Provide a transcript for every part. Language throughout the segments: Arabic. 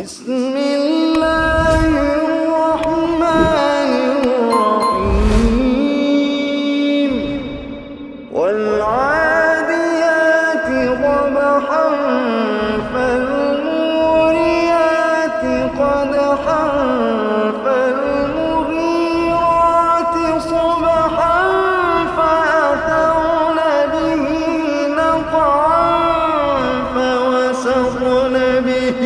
بسم الله الرحمن الرحيم والعاديات ضبحا فالموريات قدحا فالمغيرات صبحا فأثرن به نقعا فوسطن به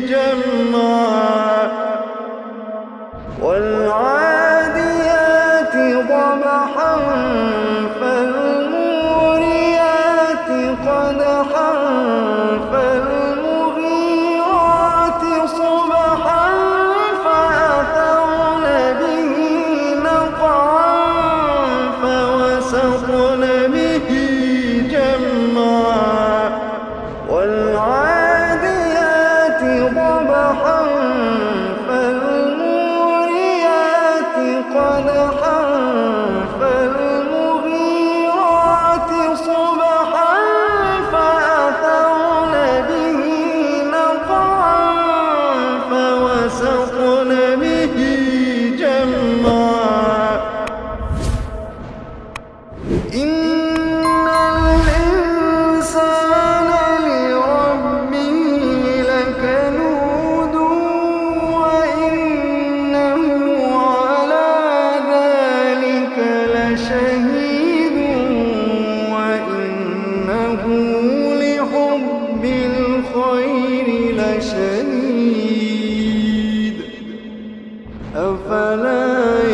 جمعا والعاديات ضبحا فالموريات قدحا فالمغيرات صبحا فأثرن به نقعا فوسطن به جمعا والعاديات ضبحا فالموريات قدحا فالمغيرات صبحا فأثرن به نقعا فوسطن به جمعا إن الإنسان لربه لكنود وإنه على ذلك لشهيد وإنه لحب الخير لشديد أفلا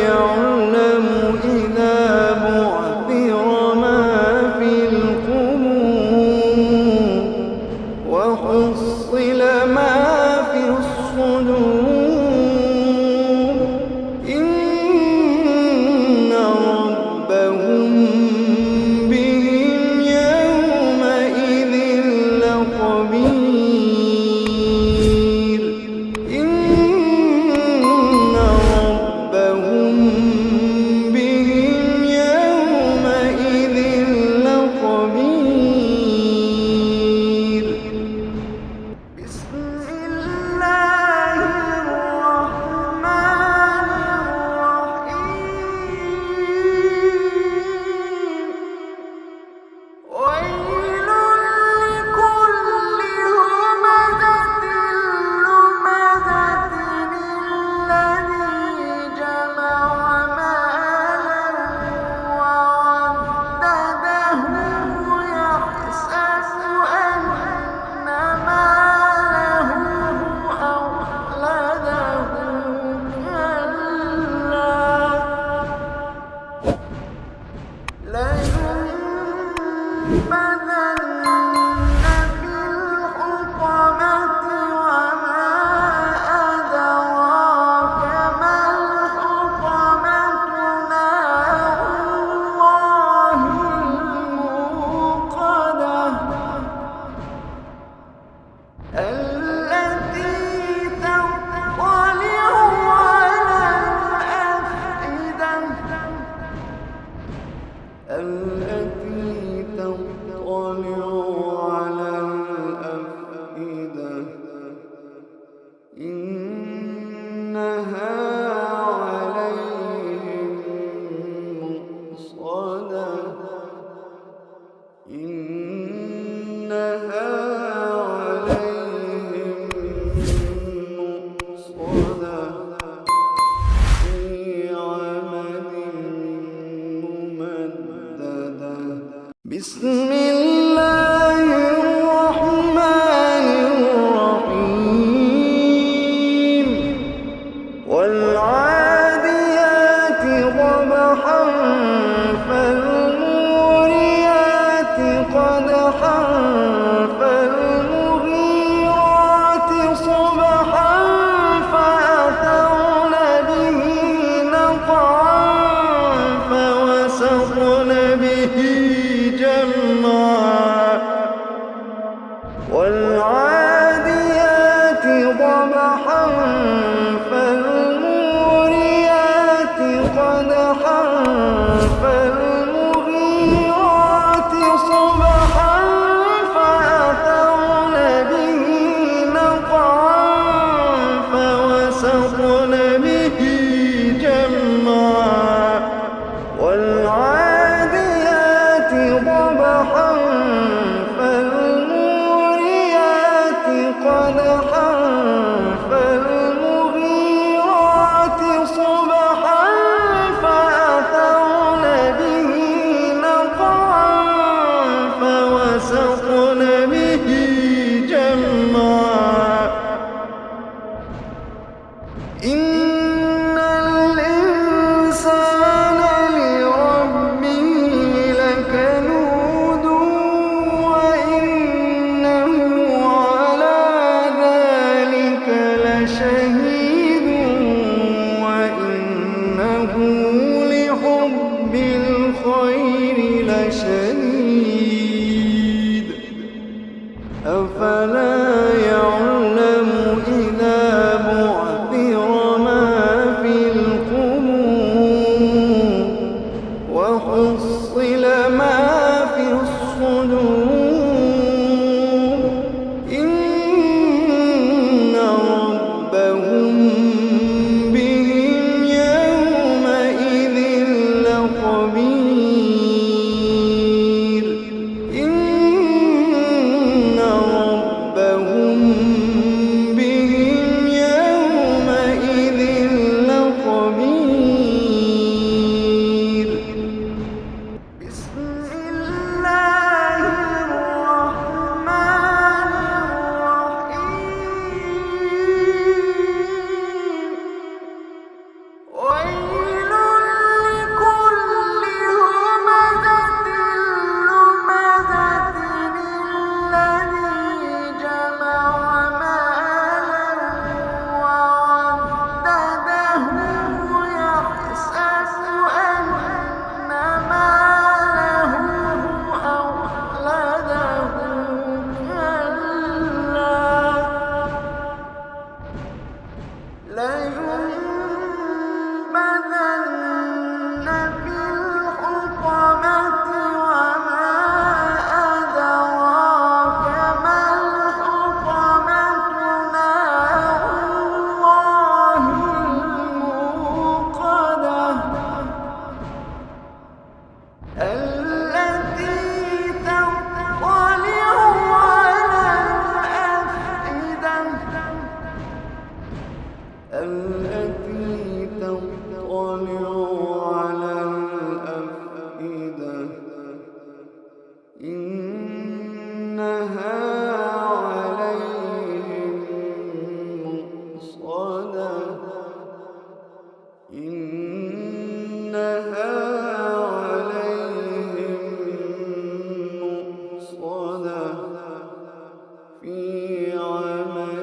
يعلم إذا بعثر ما في القبور وحصل ما في الصدور إن ربهم بهم يومئذ لخبير إن ربهم بهم يومئذ لخبير بسم الله الرحمن الرحيم ويل لكل همزة لمزة الذي جمع مالا وعدده يحسب أن ماله أخلده كلا لينبذن في الحطمة وما أدراك ما الحطمة نار الله الموقدة التي تطلع على الأفئدة إنها عليهم مؤصدة إنها عليهم مؤصدة في عمد ممددة بسم الله الرحمن الرحيم إنها عليهم مؤصدة في عمد